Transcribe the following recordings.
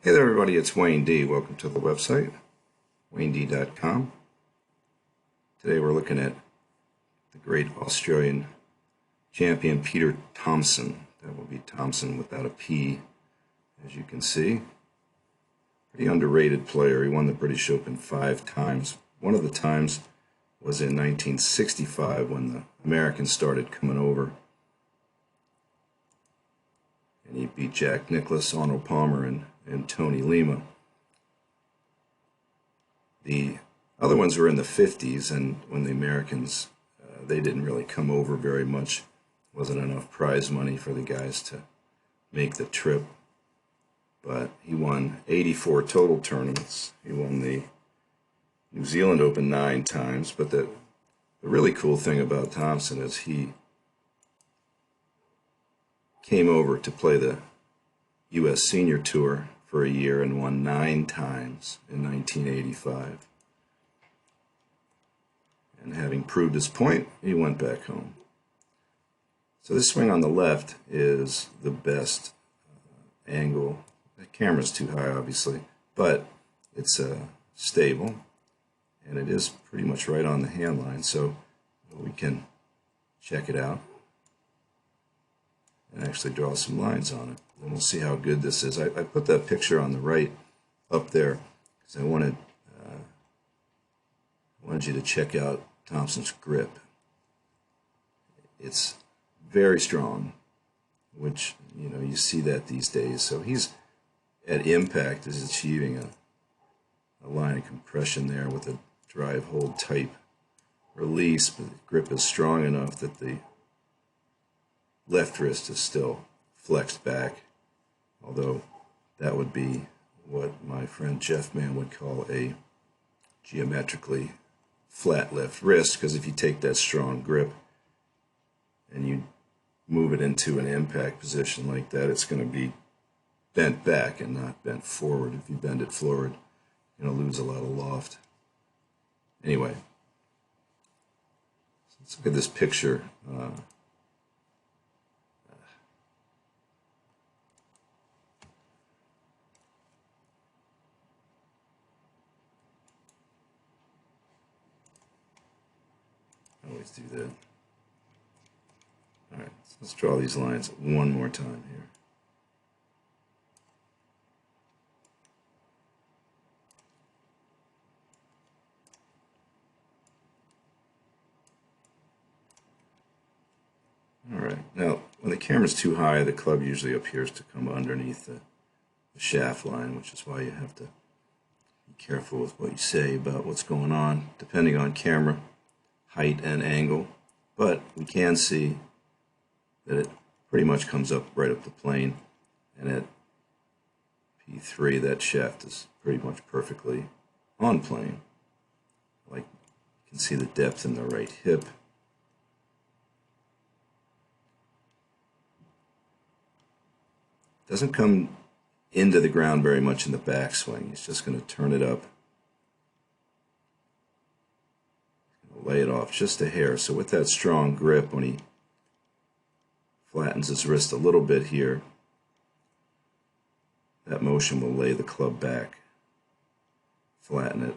Hey there everybody, it's Wayne D. Welcome to the website, wayned.com. Today we're looking at the great Australian champion Peter Thomson. That will be Thomson without a P, as you can see. Pretty underrated player. He won the British Open 5 times. One of the times was in 1965 when the Americans started coming over. And he beat Jack Nicklaus, Arnold Palmer, and Tony Lema. The other ones were in the 50s, and when the Americans, they didn't really come over very much. Wasn't enough prize money for the guys to make the trip. But he won 84 total tournaments. He won the New Zealand Open 9 times. But the really cool thing about Thomson is he came over to play the U.S. Senior Tour for a year and won 9 times in 1985. And having proved his point, he went back home. So this swing on the left is the best angle. The camera's too high, obviously, but it's stable, and it is pretty much right on the hand line, so we can check it out and actually draw some lines on it. And we'll see how good this is. I put that picture on the right up there because I wanted you to check out Thomson's grip. It's very strong, which you see that these days. So he's at impact is achieving a line of compression there with a drive hold type release, but the grip is strong enough that the left wrist is still flexed back, although that would be what my friend Jeff Mann would call a geometrically flat left wrist, because if you take that strong grip and you move it into an impact position like that, it's going to be bent back and not bent forward. If you bend it forward, you're going to lose a lot of loft. Anyway, let's look at this picture. I always do that. All right, so let's draw these lines one more time here. All right, now when the camera's too high, the club usually appears to come underneath the shaft line, which is why you have to be careful with what you say about what's going on, depending on camera height and angle. But we can see that it pretty much comes up right up the plane, and at P3 that shaft is pretty much perfectly on plane. Like, you can see the depth in the right hip. Doesn't come into the ground very much in the backswing. He's just going to turn it up, lay it off just a hair. So with that strong grip, when he flattens his wrist a little bit here, that motion will lay the club back, flatten it.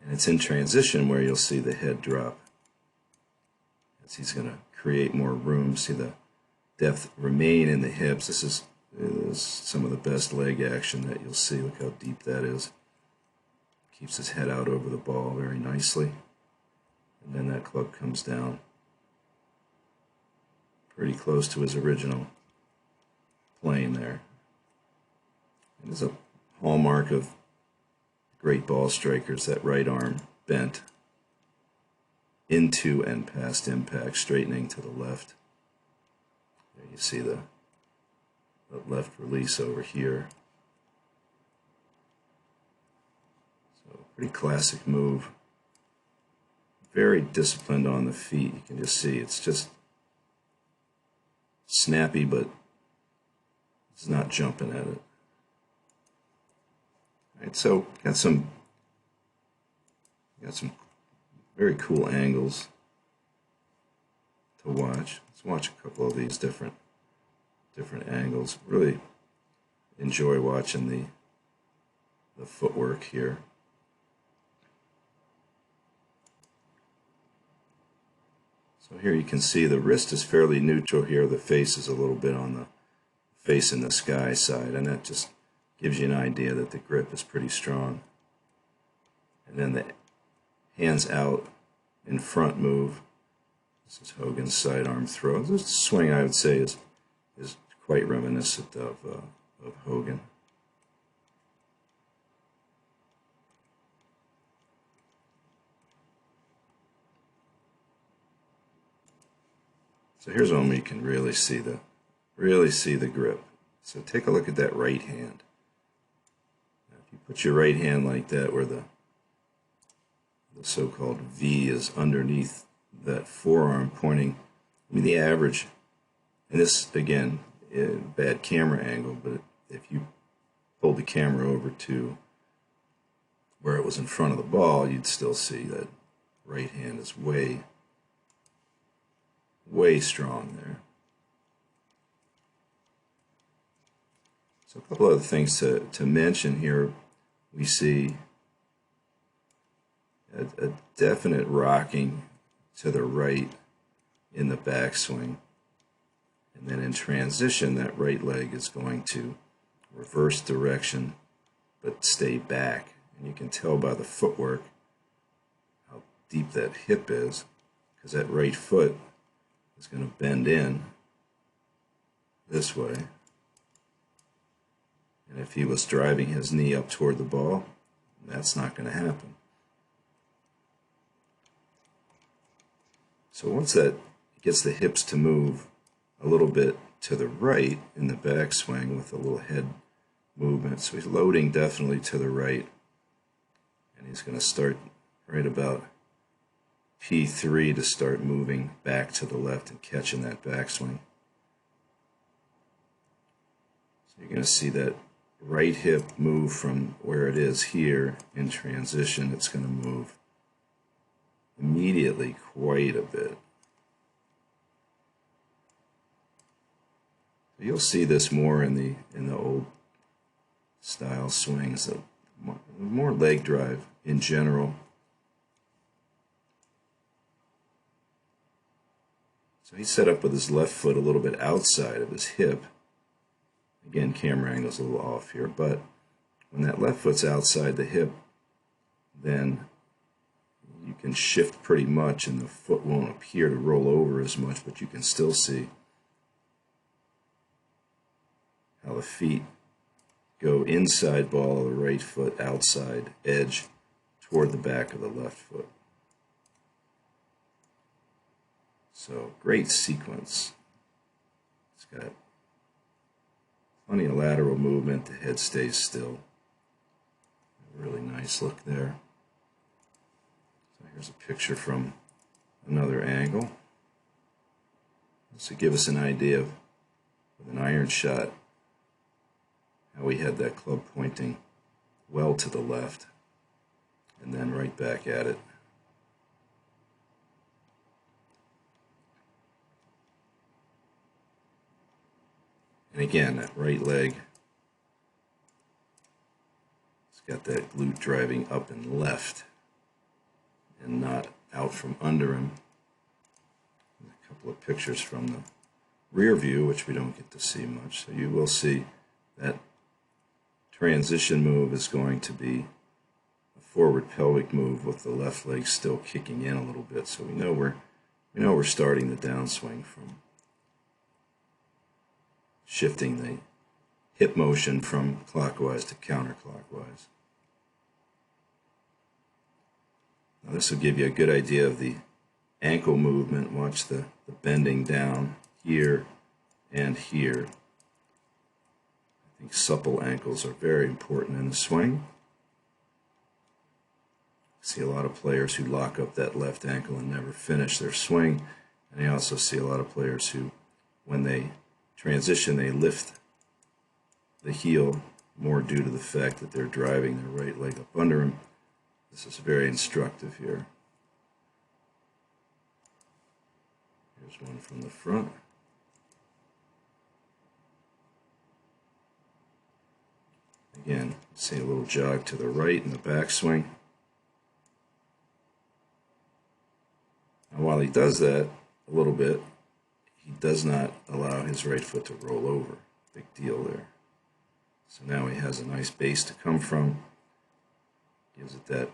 And it's in transition where you'll see the head drop, as he's going to create more room. See the depth remain in the hips. This is some of the best leg action that you'll see. Look how deep that is. Keeps his head out over the ball very nicely. And then that club comes down pretty close to his original plane there. It is a hallmark of great ball strikers, that right arm bent into and past impact, straightening to the left. There you see the left release over here. So pretty classic move. Very disciplined on the feet. You can just see it's just snappy, but it's not jumping at it. All right, so got some very cool angles. to watch. Let's watch a couple of these different angles. Really enjoy watching the footwork here. So here you can see the wrist is fairly neutral here. The face is a little bit on the face in the sky side, and that just gives you an idea that the grip is pretty strong. And then the hands out in front move. This is Hogan's sidearm throw. This swing, I would say, is quite reminiscent of Hogan. So here's one where you can really see the grip. So take a look at that right hand. Now, if you put your right hand like that, where the so-called V is underneath that forearm pointing, I mean the average, and this again, bad camera angle, but if you pulled the camera over to where it was in front of the ball, you'd still see that right hand is way strong there. So a couple other things to mention here. We see a definite rocking to the right in the backswing. And then in transition, that right leg is going to reverse direction but stay back. And you can tell by the footwork how deep that hip is, because that right foot is going to bend in this way. And if he was driving his knee up toward the ball, that's not going to happen. So once that gets the hips to move a little bit to the right in the backswing with a little head movement, so he's loading definitely to the right, and he's going to start right about P3 to start moving back to the left and catching that backswing. So you're going to see that right hip move from where it is here in transition. It's going to move immediately quite a bit. You'll see this more in the old style swings, more leg drive in general. So he's set up with his left foot a little bit outside of his hip. Again, camera angle's a little off here, but when that left foot's outside the hip, then you can shift pretty much and the foot won't appear to roll over as much, but you can still see how the feet go inside ball of the right foot, outside edge toward the back of the left foot. So great sequence. It's got plenty of lateral movement. The head stays still. Really nice look there. So here's a picture from another angle. This will give us an idea of, with an iron shot, how we had that club pointing well to the left and then right back at it. And again, that right leg, it's got that glute driving up and left and not out from under him. A couple of pictures from the rear view, which we don't get to see much. So you will see that transition move is going to be a forward pelvic move with the left leg still kicking in a little bit. So we know we're starting the downswing from shifting the hip motion from clockwise to counterclockwise. Now this will give you a good idea of the ankle movement. Watch the bending down here and here. I think supple ankles are very important in the swing. I see a lot of players who lock up that left ankle and never finish their swing. And I also see a lot of players who, when they transition, they lift the heel more due to the fact that they're driving their right leg up under them. This is very instructive here. Here's There's one from the front. Again, see a little jog to the right in the backswing. And while he does that a little bit, he does not allow his right foot to roll over. Big deal there. So now he has a nice base to come from. Gives it that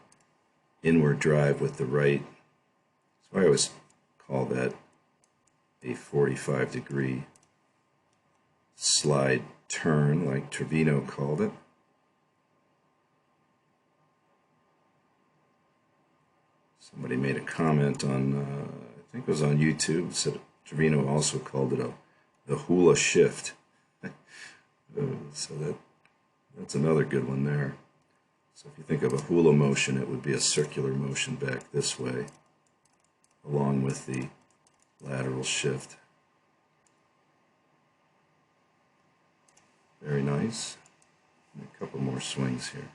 inward drive with the right. So I always call that a 45-degree slide turn, like Trevino called it. Somebody made a comment on, I think it was on YouTube, said Trevino also called it the hula shift. So that's another good one there. So if you think of a hula motion, it would be a circular motion back this way, along with the lateral shift. Very nice. And a couple more swings here.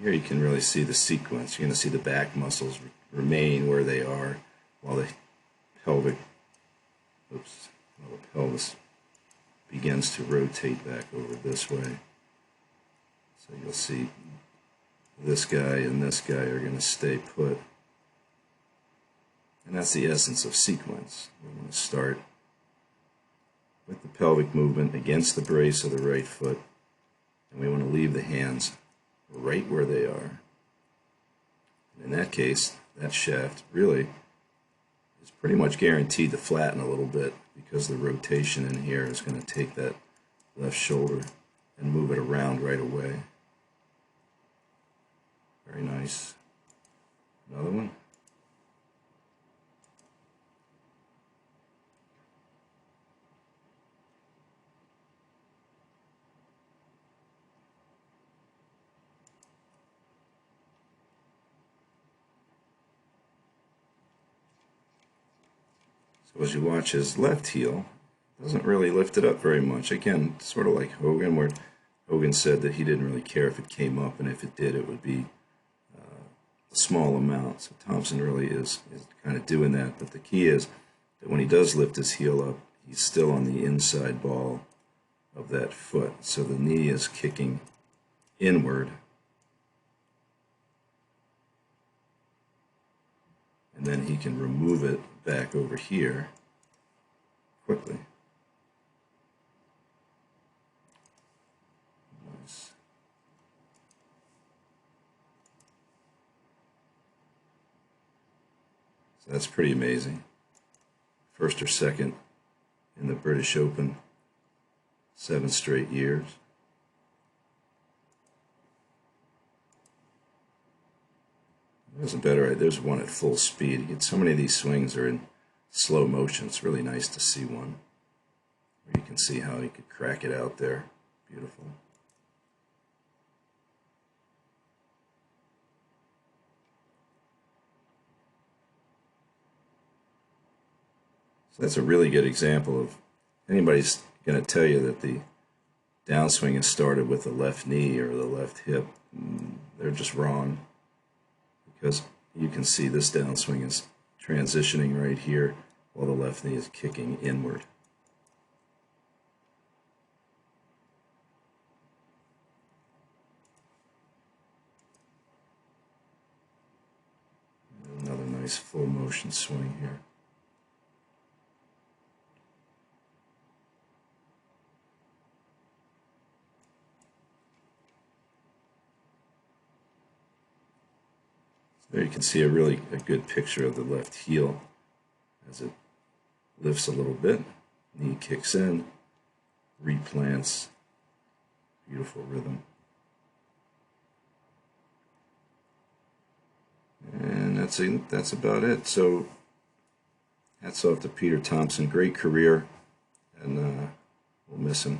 Here you can really see the sequence. You're going to see the back muscles remain where they are while the pelvis begins to rotate back over this way. So you'll see this guy and this guy are going to stay put. And that's the essence of sequence. We're going to start with the pelvic movement against the brace of the right foot, and we want to leave the hands right where they are. And in that case, that shaft really is pretty much guaranteed to flatten a little bit because the rotation in here is going to take that left shoulder and move it around right away. Very nice. Another one. So as you watch his left heel, doesn't really lift it up very much. Again, sort of like Hogan, where Hogan said that he didn't really care if it came up, and if it did, it would be a small amount. So Thomson really is kind of doing that. But the key is that when he does lift his heel up, he's still on the inside ball of that foot. So the knee is kicking inward. And then he can remove it back over here quickly. Nice. So that's pretty amazing. First or second in the British Open, 7 straight years. There's a better, there's one at full speed. You get so many of these swings are in slow motion. It's really nice to see one where you can see how he could crack it out there. Beautiful. So that's a really good example of, anybody's going to tell you that the downswing is started with the left knee or the left hip. They're just wrong. Because you can see this downswing is transitioning right here while the left knee is kicking inward. Another nice full motion swing here. There you can see a good picture of the left heel as it lifts a little bit, knee kicks in, replants, beautiful rhythm. And that's about it. So hats off to Peter Thomson, great career, and we'll miss him.